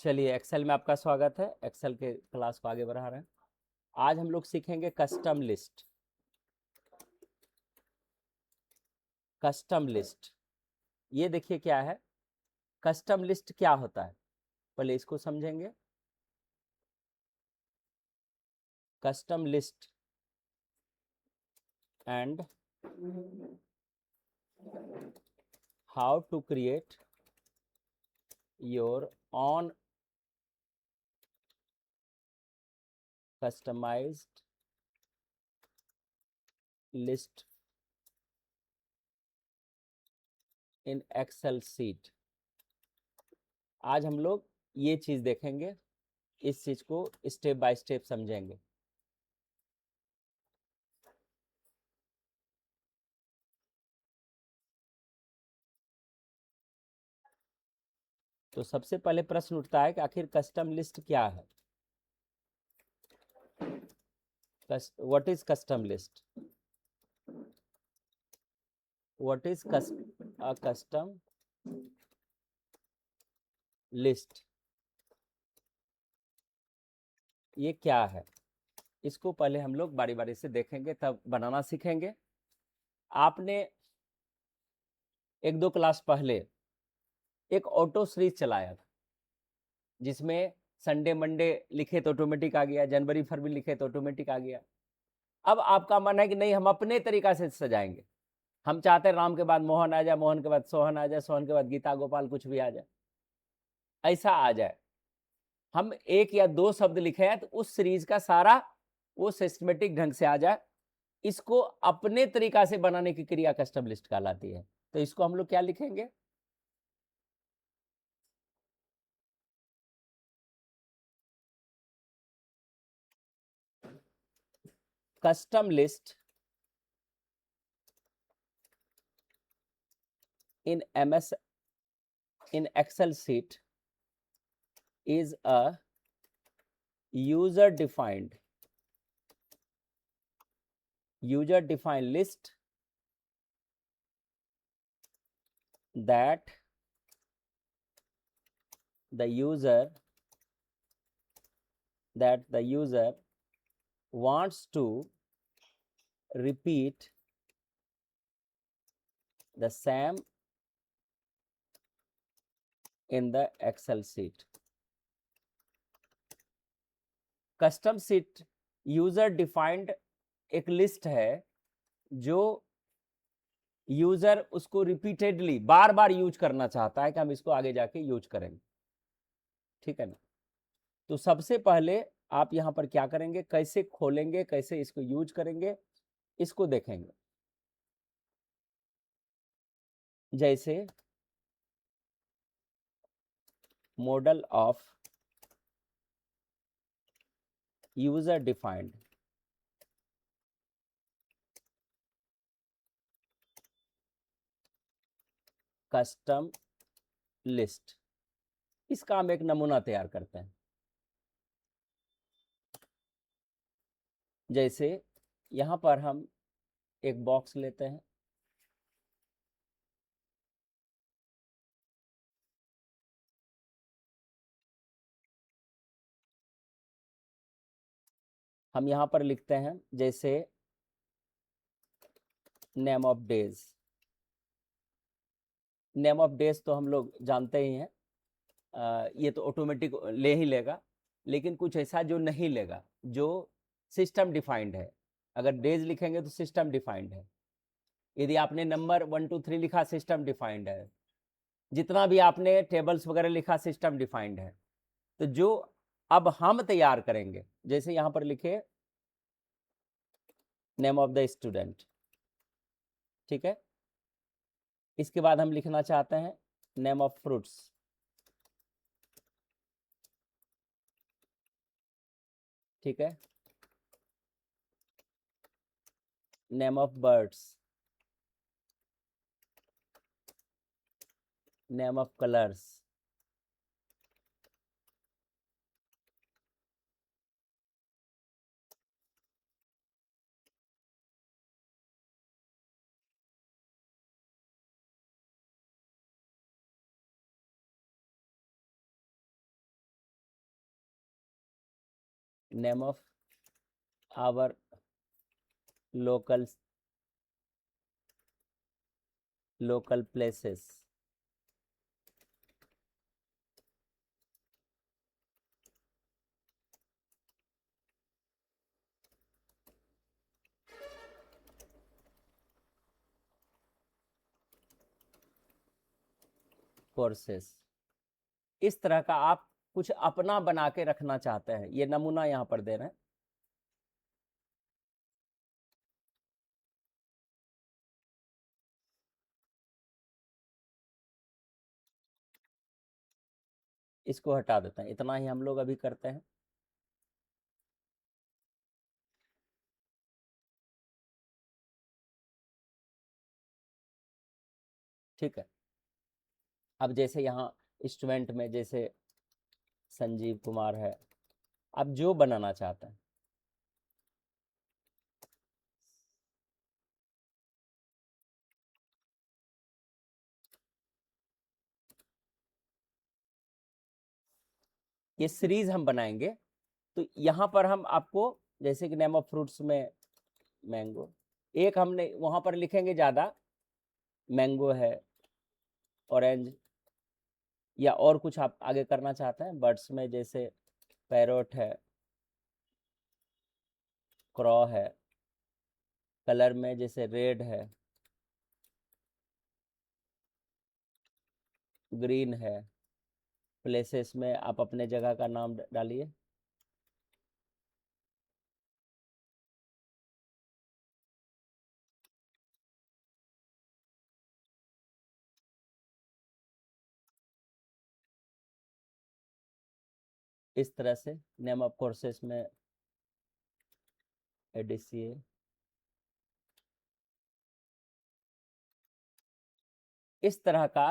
चलिए, एक्सेल में आपका स्वागत है। एक्सेल के क्लास को आगे बढ़ा रहे हैं। आज हम लोग सीखेंगे कस्टम लिस्ट। कस्टम लिस्ट, ये देखिए क्या है। कस्टम लिस्ट क्या होता है, पहले इसको समझेंगे। Custom list and how to create your own customized list in Excel sheet। आज हम लोग ये चीज देखेंगे, इस चीज को स्टेप बाय स्टेप समझेंगे। तो सबसे पहले प्रश्न उठता है कि आखिर कस्टम लिस्ट क्या है। What is custom list? what is a custom list? ये क्या है, इसको पहले हम लोग बारी बारी से देखेंगे, तब बनाना सीखेंगे। आपने एक दो क्लास पहले एक ऑटो सीरीज चलाया था, जिसमें संडे मंडे लिखे तो ऑटोमेटिक आ गया, जनवरी फरवरी लिखे तो ऑटोमेटिक आ गया। अब आपका मन है कि नहीं, हम अपने तरीका से सजाएंगे। हम चाहते हैं राम के बाद मोहन आ जाए, मोहन के बाद सोहन आ जाए, सोहन के बाद गीता गोपाल कुछ भी आ जाए, ऐसा आ जाए। हम एक या दो शब्द लिखे हैं तो उस सीरीज का सारा वो सिस्टमेटिक ढंग से आ जाए। इसको अपने तरीका से बनाने की क्रिया कस्टम लिस्ट कहलाती है। तो इसको हम लोग क्या लिखेंगे? Custom list in MS in Excel sheet is a user defined list that the user wants to repeat the same in the Excel sheet। Custom seat user defined एक लिस्ट है जो यूजर उसको रिपीटेडली बार बार use करना चाहता है कि हम इसको आगे जाके यूज करेंगे। ठीक है ना? तो सबसे पहले आप यहां पर क्या करेंगे, कैसे खोलेंगे, कैसे इसको यूज करेंगे, इसको देखेंगे। जैसे model of user defined custom list, इसका हम एक नमूना तैयार करते हैं। जैसे यहां पर हम एक बॉक्स लेते हैं, हम यहां पर लिखते हैं जैसे name of days. Name of days तो हम लोग जानते ही हैं, ये तो ऑटोमेटिक ले ही लेगा। लेकिन कुछ ऐसा जो नहीं लेगा, जो सिस्टम डिफाइंड है। अगर डेज लिखेंगे तो सिस्टम डिफाइंड है। यदि आपने नंबर 1 2 3 लिखा, सिस्टम डिफाइंड है। जितना भी आपने टेबल्स वगैरह लिखा, सिस्टम डिफाइंड है। तो जो अब हम तैयार करेंगे, जैसे यहां पर लिखे नेम ऑफ द स्टूडेंट। ठीक है, इसके बाद हम लिखना चाहते हैं नेम ऑफ फ्रूट्स। ठीक है, name of birds, name of colours. Name of our local places. Courses, इस तरह का आप कुछ अपना बना के रखना चाहते हैं, ये नमूना यहां पर दे रहे हैं। इसको हटा देते हैं, इतना ही हम लोग अभी करते हैं। ठीक है, अब जैसे यहाँ स्टूडेंट में जैसे संजीव कुमार है, आप जो बनाना चाहते हैं, ये सीरीज हम बनाएंगे। तो यहाँ पर हम आपको जैसे कि नेम ऑफ फ्रूट्स में मैंगो, एक हमने वहां पर लिखेंगे ज्यादा, मैंगो है, ऑरेंज, या और कुछ आप आगे करना चाहते हैं। बर्ड्स में जैसे पैरोट है, क्रॉ है, कलर में जैसे रेड है, ग्रीन है, प्लेसेस में आप अपने जगह का नाम डालिए। इस तरह से नेम ऑफ कोर्सेस में एडीसीए, इस तरह का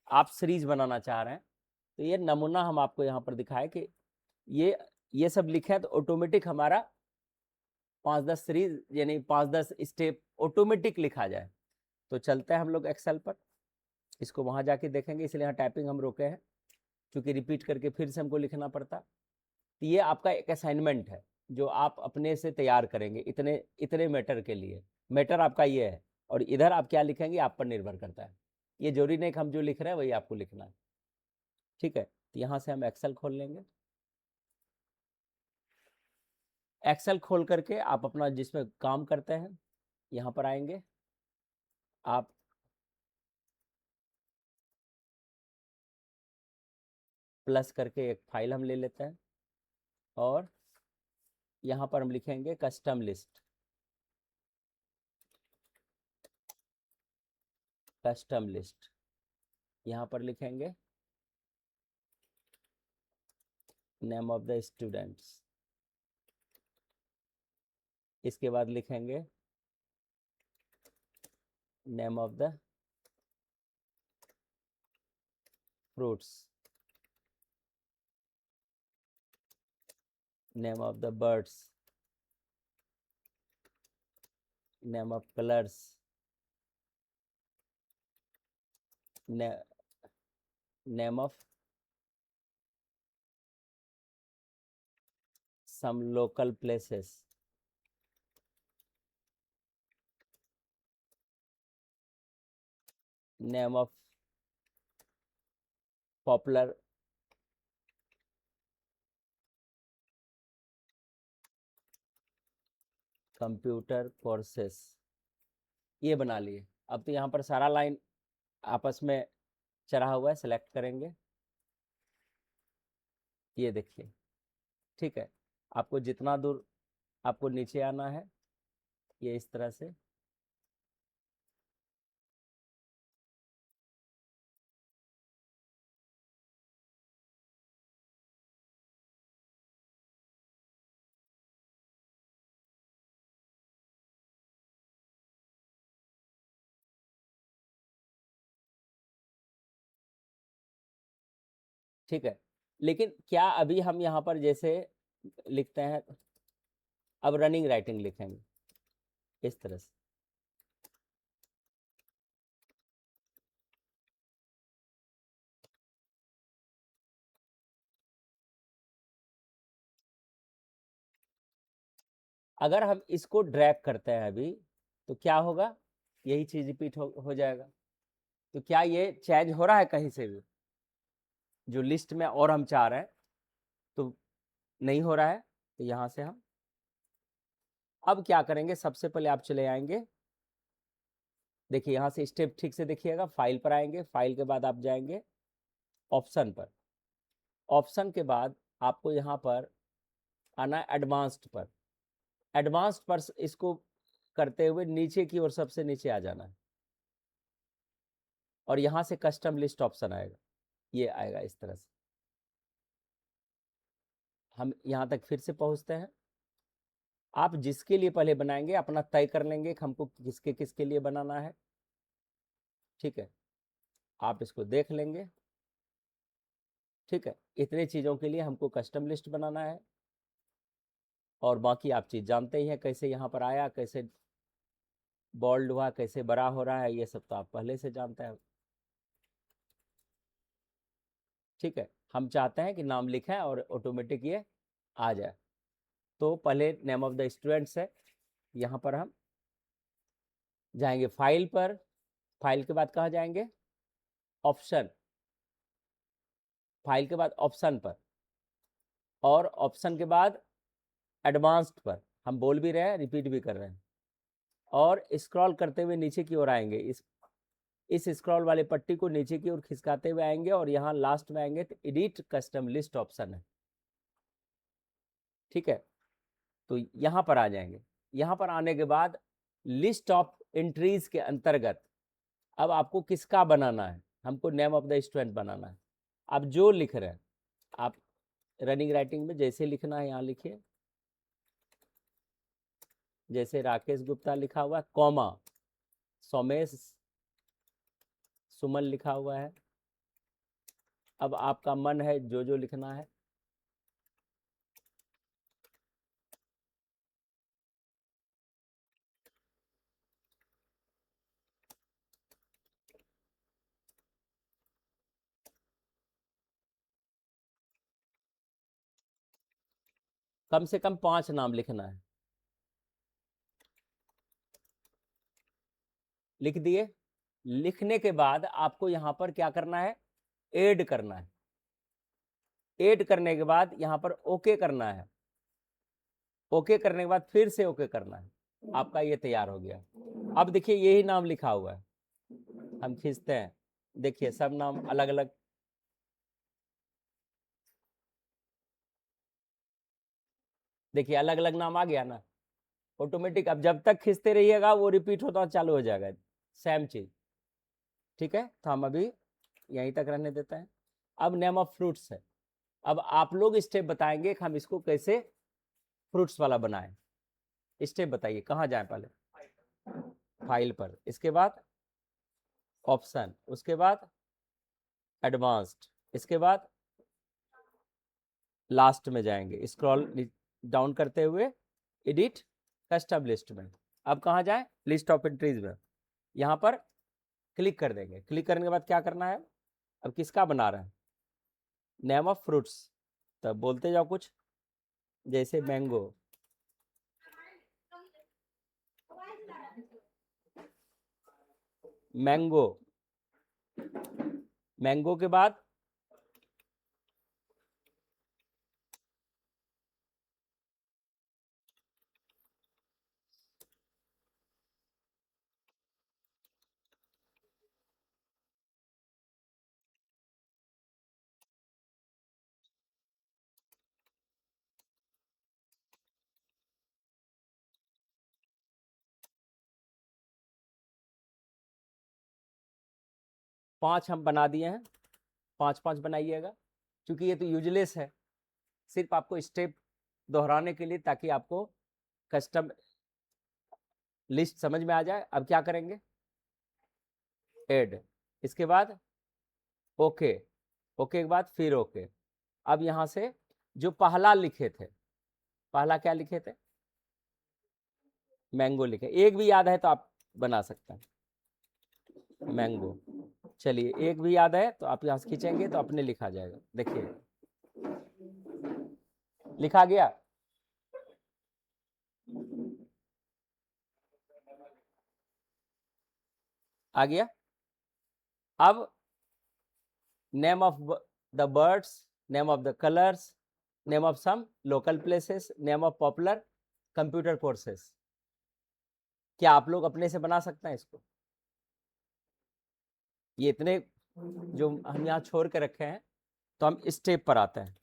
आप सीरीज बनाना चाह रहे हैं। तो ये नमूना हम आपको यहाँ पर दिखाए कि ये सब लिखे तो ऑटोमेटिक हमारा 5-10 सीरीज यानी 5-10 स्टेप ऑटोमेटिक लिखा जाए। तो चलते हैं हम लोग एक्सेल पर, इसको वहां जाके देखेंगे, इसलिए यहाँ टाइपिंग हम रोके हैं क्योंकि रिपीट करके फिर से हमको लिखना पड़ता। तो ये आपका एक असाइनमेंट है जो आप अपने से तैयार करेंगे इतने इतने मैटर के लिए। मैटर आपका ये है, और इधर आप क्या लिखेंगे आप पर निर्भर करता है। ये जरूरी नहीं कि हम जो लिख रहे हैं वही आपको लिखना है। ठीक है, तो यहाँ से हम एक्सेल खोल लेंगे। एक्सेल खोल करके आप अपना जिसमें काम करते हैं यहाँ पर आएंगे। आप प्लस करके एक फाइल हम ले लेते हैं, और यहाँ पर हम लिखेंगे कस्टम लिस्ट। कस्टम लिस्ट यहाँ पर लिखेंगे नेम ऑफ द स्टूडेंट्स। इसके बाद लिखेंगे name of the fruits, name of the birds, name of colours, name of some local places, name of popular computer courses, ये बना लिए। अब तो यहाँ पर सारा लाइन आपस में चढ़ा हुआ है, सेलेक्ट करेंगे, ये देखिए। ठीक है, आपको जितना दूर आपको नीचे आना है ये इस तरह से। ठीक है, लेकिन क्या अभी हम यहाँ पर जैसे लिखते हैं, अब रनिंग राइटिंग लिखेंगे इस तरह से। अगर हम इसको ड्रैग करते हैं अभी तो क्या होगा, यही चीज रिपीट हो जाएगा। तो क्या ये चेंज हो रहा है कहीं से भी जो लिस्ट में और हम चाह रहे हैं? तो नहीं हो रहा है। तो यहां से हम अब क्या करेंगे, सबसे पहले आप चले आएंगे, देखिए यहां से स्टेप ठीक से देखिएगा, फाइल पर आएंगे, फाइल के बाद आप जाएंगे ऑप्शन पर, ऑप्शन के बाद आपको यहाँ पर आना है एडवांस्ड पर, एडवांस्ड पर इसको करते हुए नीचे की ओर सबसे नीचे आ जाना है और यहां से कस्टम लिस्ट ऑप्शन आएगा, ये आएगा इस तरह से। हम यहां तक फिर से पहुंचते हैं। आप जिसके लिए पहले बनाएंगे अपना तय कर लेंगे कि हमको किसके किसके लिए बनाना है, ठीक है, आप इसको देख लेंगे, ठीक है। इतने चीज़ों के लिए हमको कस्टम लिस्ट बनाना है और बाकी आप चीज़ जानते ही हैं, कैसे यहाँ पर आया, कैसे बोल्ड हुआ, कैसे बड़ा हो रहा है, ये सब तो आप पहले से जानते हैं, ठीक है। हम चाहते हैं कि नाम लिखें और ऑटोमेटिक ये आ जाए। तो पहले नेम ऑफ द स्टूडेंट्स है, यहाँ पर हम जाएंगे फाइल पर, फाइल के बाद कहाँ जाएंगे, ऑप्शन, फाइल के बाद ऑप्शन पर, और ऑप्शन के बाद एडवांस्ड पर, हम बोल भी रहे हैं रिपीट भी कर रहे हैं, और स्क्रॉल करते हुए नीचे की ओर आएंगे, इस स्क्रॉल वाले पट्टी को नीचे की ओर खिसकाते हुए आएंगे और यहाँ लास्ट में आएंगे तो एडिट कस्टम लिस्ट ऑप्शन है, ठीक है। तो यहाँ पर आ जाएंगे, यहाँ पर आने के बाद लिस्ट ऑफ एंट्रीज के अंतर्गत अब आपको किसका बनाना है, हमको नेम ऑफ द स्टूडेंट बनाना है। आप जो लिख रहे हैं, आप रनिंग राइटिंग में जैसे लिखना है यहाँ लिखिए, जैसे राकेश गुप्ता लिखा हुआ है, कॉमा सोमेश सुमन लिखा हुआ है। अब आपका मन है जो जो लिखना है, कम से कम 5 नाम लिखना है, लिख दिए। लिखने के बाद आपको यहाँ पर क्या करना है, ऐड करना है, ऐड करने के बाद यहाँ पर ओके करना है, ओके करने के बाद फिर से ओके करना है, आपका ये तैयार हो गया। अब देखिए यही नाम लिखा हुआ है, हम खींचते हैं, देखिए सब नाम अलग अलग, देखिए अलग अलग नाम आ गया ना ऑटोमेटिक। अब जब तक खींचते रहिएगा वो रिपीट होता चालू हो जाएगा, सेम चीज, ठीक है। तो हम अभी यहीं तक रहने देते हैं। अब नेम ऑफ फ्रूट्स है, अब आप लोग स्टेप बताएंगे कि हम इसको कैसे फ्रूट्स वाला बनाएं, स्टेप बताइए, कहाँ जाएं, पहले फाइल पर, इसके बाद ऑप्शन, उसके बाद एडवांस्ड, इसके बाद लास्ट में जाएंगे स्क्रॉल डाउन करते हुए एडिट कस्टम लिस्ट में। अब कहाँ जाए, लिस्ट ऑफ एंट्रीज में, यहाँ पर क्लिक कर देंगे। क्लिक करने के बाद क्या करना है, अब किसका बना रहे हैं, नेम ऑफ फ्रूट्स, तब बोलते जाओ कुछ, जैसे मैंगो, मैंगो, मैंगो के बाद 5 हम बना दिए हैं, 5 बनाइएगा, क्योंकि ये तो यूजलेस है, सिर्फ आपको स्टेप दोहराने के लिए, ताकि आपको कस्टम लिस्ट समझ में आ जाए। अब क्या करेंगे, ऐड, इसके बाद ओके, ओके के बाद फिर ओके। अब यहाँ से जो पहला लिखे थे, पहला क्या लिखे थे, मैंगो लिखे, एक भी याद है तो आप बना सकते हैं मैंगो। चलिए एक भी याद है तो आप यहाँ से खींचेंगे तो अपने लिखा जाएगा, देखिए लिखा गया। आ गया। अब name of the birds, name of the colours, name of some local places, name of popular computer courses. क्या आप लोग अपने से बना सकते हैं इसको? ये इतने जो हम यहाँ छोड़ के रखे हैं, तो हम स्टेप पर आते हैं,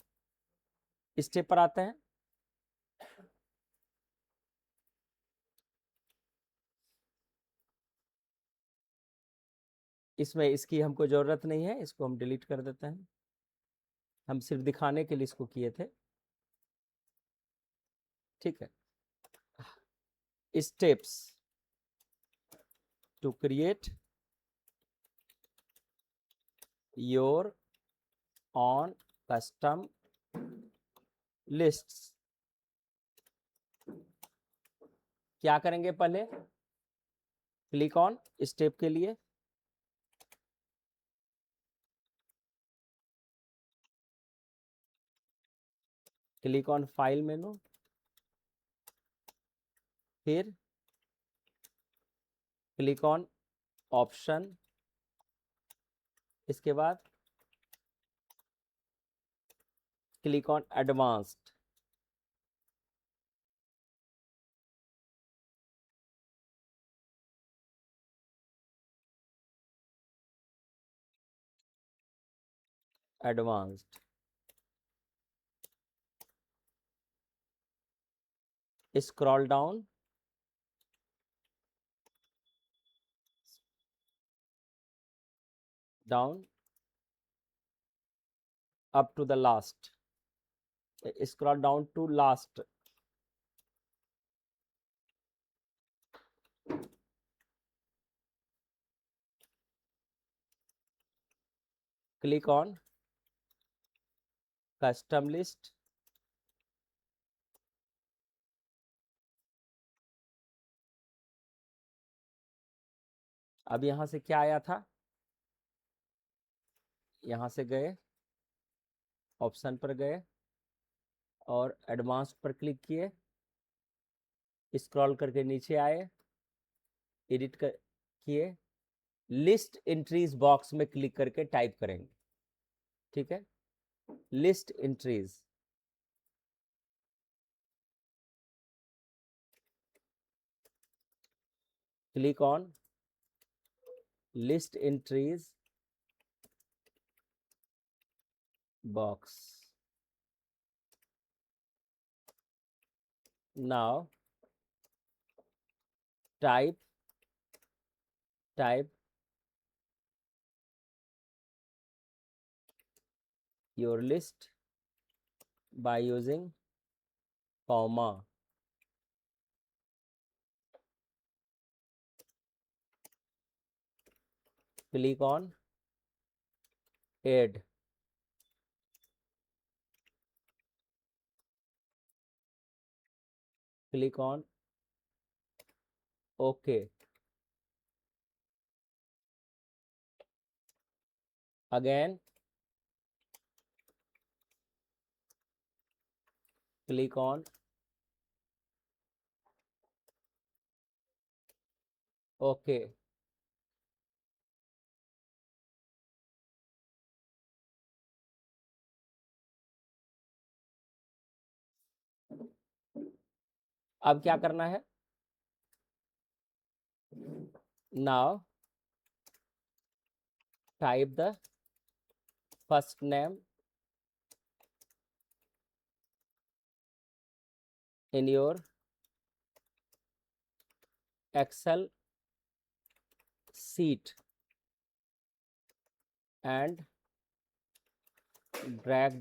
स्टेप पर आते हैं। इसमें इसकी हमको जरूरत नहीं है, इसको हम डिलीट कर देते हैं। हम सिर्फ दिखाने के लिए इसको किए थे, ठीक है। Steps to create your own custom lists. क्या करेंगे? पहले क्लिक ऑन स्टेप के लिए, क्लिक ऑन फाइल मेनू, फिर क्लिक ऑन ऑप्शन, इसके बाद click on advanced, advanced, scroll down, down up to the last, scroll down to last, click on custom list, अब यहां से क्या आया था? यहां से गए, ऑप्शन पर गए और एडवांस पर क्लिक किए, स्क्रॉल करके नीचे आए, एडिट कर किए, लिस्ट एंट्रीज बॉक्स में क्लिक करके टाइप करेंगे, ठीक है। List entries, click on list entries box. Now type your list by using comma, click on add, click on OK, again click on OK। अब क्या करना है? Now type the first name in your Excel sheet and drag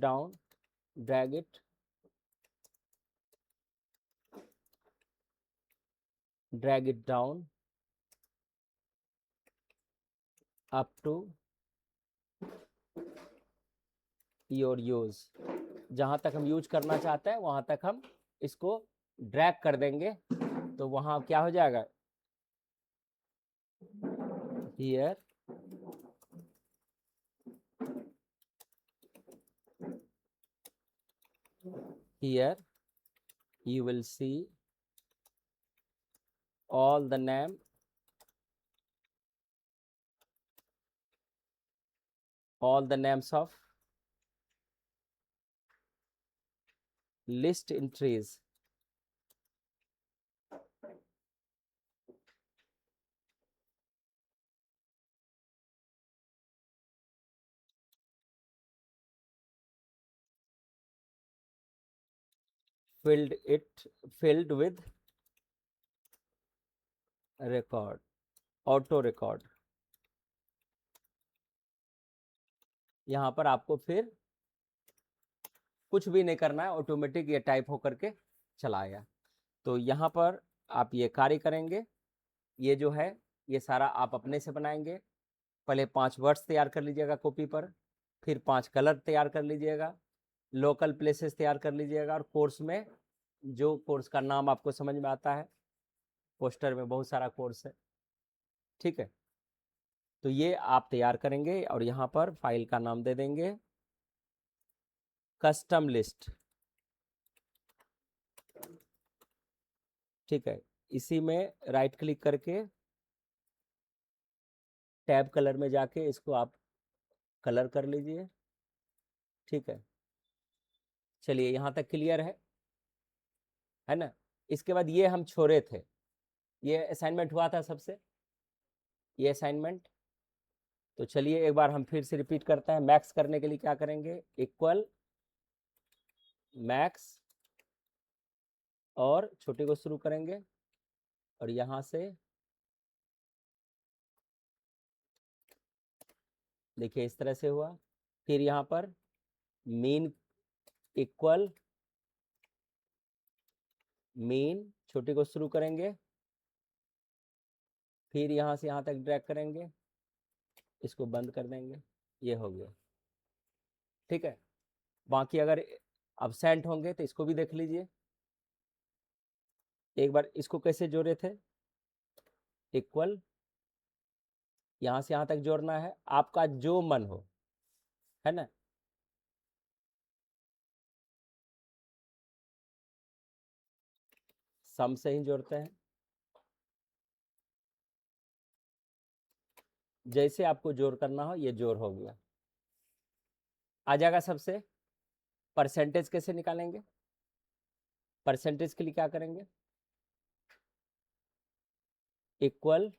it down up to your use। जहां तक हम use करना चाहते हैं वहां तक हम इसको ड्रैग कर देंगे, तो वहां क्या हो जाएगा? Here you will see all the name all the names of list entries filled with record, auto record। यहाँ पर आपको फिर कुछ भी नहीं करना है, ऑटोमेटिक ये टाइप होकर के चला आया। तो यहाँ पर आप ये कार्य करेंगे, ये जो है ये सारा आप अपने से बनाएंगे। पहले 5 वर्ड्स तैयार कर लीजिएगा कॉपी पर, फिर 5 कलर तैयार कर लीजिएगा, लोकल प्लेसेस तैयार कर लीजिएगा, और कोर्स में जो कोर्स का नाम आपको समझ में आता है, पोस्टर में बहुत सारा कोर्स है, ठीक है। तो ये आप तैयार करेंगे और यहाँ पर फाइल का नाम दे देंगे कस्टम लिस्ट, ठीक है। इसी में राइट क्लिक करके टैब कलर में जाके इसको आप कलर कर लीजिए, ठीक है। चलिए यहाँ तक क्लियर है ना। इसके बाद ये हम छोड़े थे, ये असाइनमेंट हुआ था सबसे, ये असाइनमेंट। तो चलिए एक बार हम फिर से रिपीट करते हैं। मैक्स करने के लिए क्या करेंगे, इक्वल मैक्स, और छोटे को शुरू करेंगे और यहाँ से देखिए इस तरह से हुआ। फिर यहाँ पर मीन इक्वल मीन, छोटे को शुरू करेंगे, फिर यहाँ से यहाँ तक ड्रैग करेंगे, इसको बंद कर देंगे, ये हो गया, ठीक है। बाकी अगर अब्सेंट होंगे तो इसको भी देख लीजिए। एक बार इसको कैसे जोड़े थे, इक्वल, यहाँ से यहाँ तक जोड़ना है, आपका जो मन हो, है ना। सम से ही जोड़ते हैं, जैसे आपको जोड़ करना हो, ये जोड़ हो गया। आ जाएगा सबसे। परसेंटेज कैसे निकालेंगे, परसेंटेज के लिए क्या करेंगे, इक्वल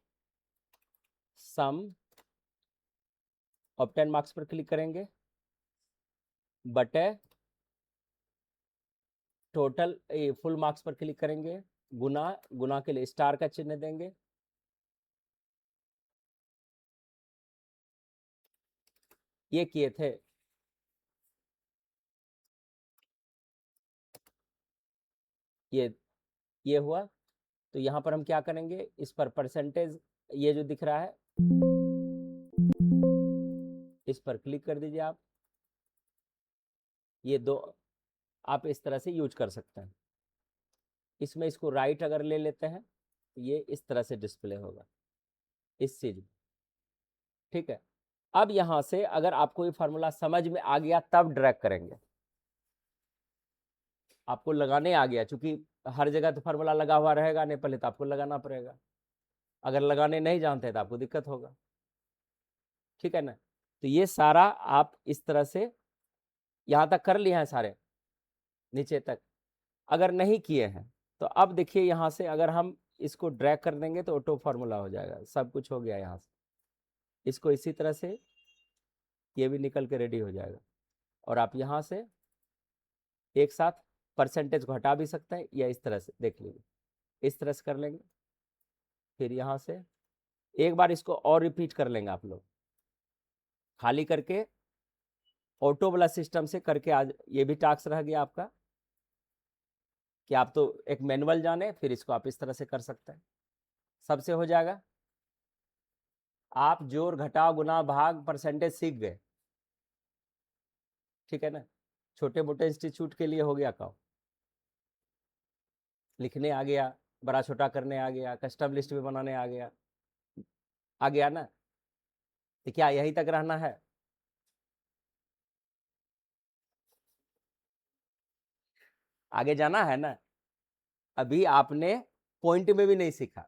सम, ऑब्टेन मार्क्स पर क्लिक करेंगे, बटे टोटल फुल मार्क्स पर क्लिक करेंगे, गुना, गुना के लिए स्टार का चिन्ह देंगे, ये किए थे। ये हुआ। तो यहाँ पर हम क्या करेंगे, इस पर परसेंटेज, ये जो दिख रहा है, इस पर क्लिक कर दीजिए आप। ये दो आप इस तरह से यूज कर सकते हैं। इसमें इसको राइट अगर ले लेते हैं तो ये इस तरह से डिस्प्ले होगा इस चीज में, ठीक है। अब यहाँ से अगर आपको ये फार्मूला समझ में आ गया तब ड्रैग करेंगे, आपको लगाने आ गया, क्योंकि हर जगह तो फार्मूला लगा हुआ रहेगा नहीं, पहले तो आपको लगाना पड़ेगा। अगर लगाने नहीं जानते तो आपको दिक्कत होगा, ठीक है ना। तो ये सारा आप इस तरह से यहाँ तक कर लिए हैं सारे, नीचे तक। अगर नहीं किए हैं तो अब देखिए यहाँ से अगर हम इसको ड्रैग कर देंगे तो ऑटो फार्मूला हो जाएगा, सब कुछ हो गया यहाँ से। इसको इसी तरह से ये भी निकल के रेडी हो जाएगा, और आप यहाँ से एक साथ परसेंटेज को हटा भी सकते हैं, या इस तरह से देख लीजिए, इस तरह से कर लेंगे। फिर यहाँ से एक बार इसको और रिपीट कर लेंगे आप लोग, खाली करके ऑटो वाला सिस्टम से करके। आज ये भी टास्क रह गया आपका कि आप तो एक मैनुअल जाने, फिर इसको आप इस तरह से कर सकते हैं, सबसे हो जाएगा। आप जोड़ घटाव गुना भाग परसेंटेज सीख गए, ठीक है ना। छोटे मोटे इंस्टीट्यूट के लिए हो गया काम, लिखने आ गया, बड़ा छोटा करने आ गया, कस्टम लिस्ट भी बनाने आ गया ना। तो क्या यहीं तक रहना है, आगे जाना है ना। अभी आपने पॉइंट में भी नहीं सीखा।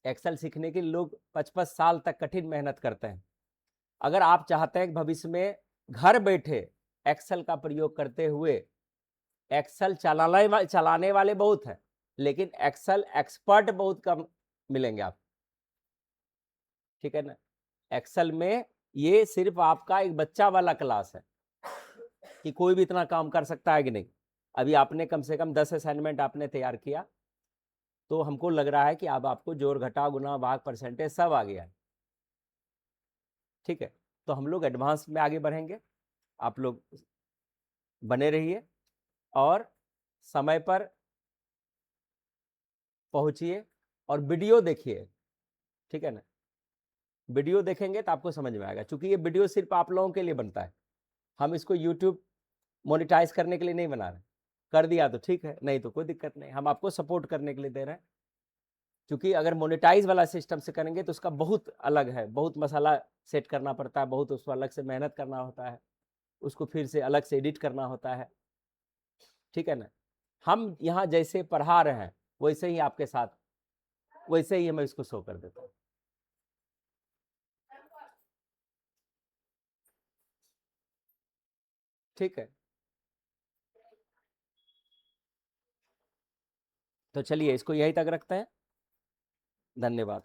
एक्सेल सीखने के लिए लोग 55 साल तक कठिन मेहनत करते हैं, अगर आप चाहते हैं कि भविष्य में घर बैठे एक्सेल का प्रयोग करते हुए, एक्सेल चलाने वाले बहुत हैं, लेकिन एक्सेल एक्सपर्ट बहुत कम मिलेंगे आप, ठीक है ना। एक्सेल में ये सिर्फ आपका एक बच्चा वाला क्लास है कि कोई भी इतना काम कर सकता है कि नहीं। अभी आपने कम से कम 10 असाइनमेंट आपने तैयार किया, तो हमको लग रहा है कि अब आपको जोड़ घटा गुना भाग परसेंटेज सब आ गया है, ठीक है। तो हम लोग एडवांस में आगे बढ़ेंगे, आप लोग बने रहिए और समय पर पहुंचिए और वीडियो देखिए, ठीक है ना। वीडियो देखेंगे तो आपको समझ में आएगा, क्योंकि ये वीडियो सिर्फ आप लोगों के लिए बनता है, हम इसको यूट्यूब मोनेटाइज करने के लिए नहीं बना रहे। कर दिया तो ठीक है, नहीं तो कोई दिक्कत नहीं, हम आपको सपोर्ट करने के लिए दे रहे हैं। क्योंकि अगर मोनेटाइज वाला सिस्टम से करेंगे तो उसका बहुत अलग है, बहुत मसाला सेट करना पड़ता है, बहुत उसको अलग से मेहनत करना होता है, उसको फिर से अलग से एडिट करना होता है, ठीक है ना। हम यहाँ जैसे पढ़ा रहे हैं वैसे ही आपके साथ, वैसे ही मैं इसको शो कर देता हूँ, ठीक है। तो चलिए इसको यहीं तक रखते हैं, धन्यवाद।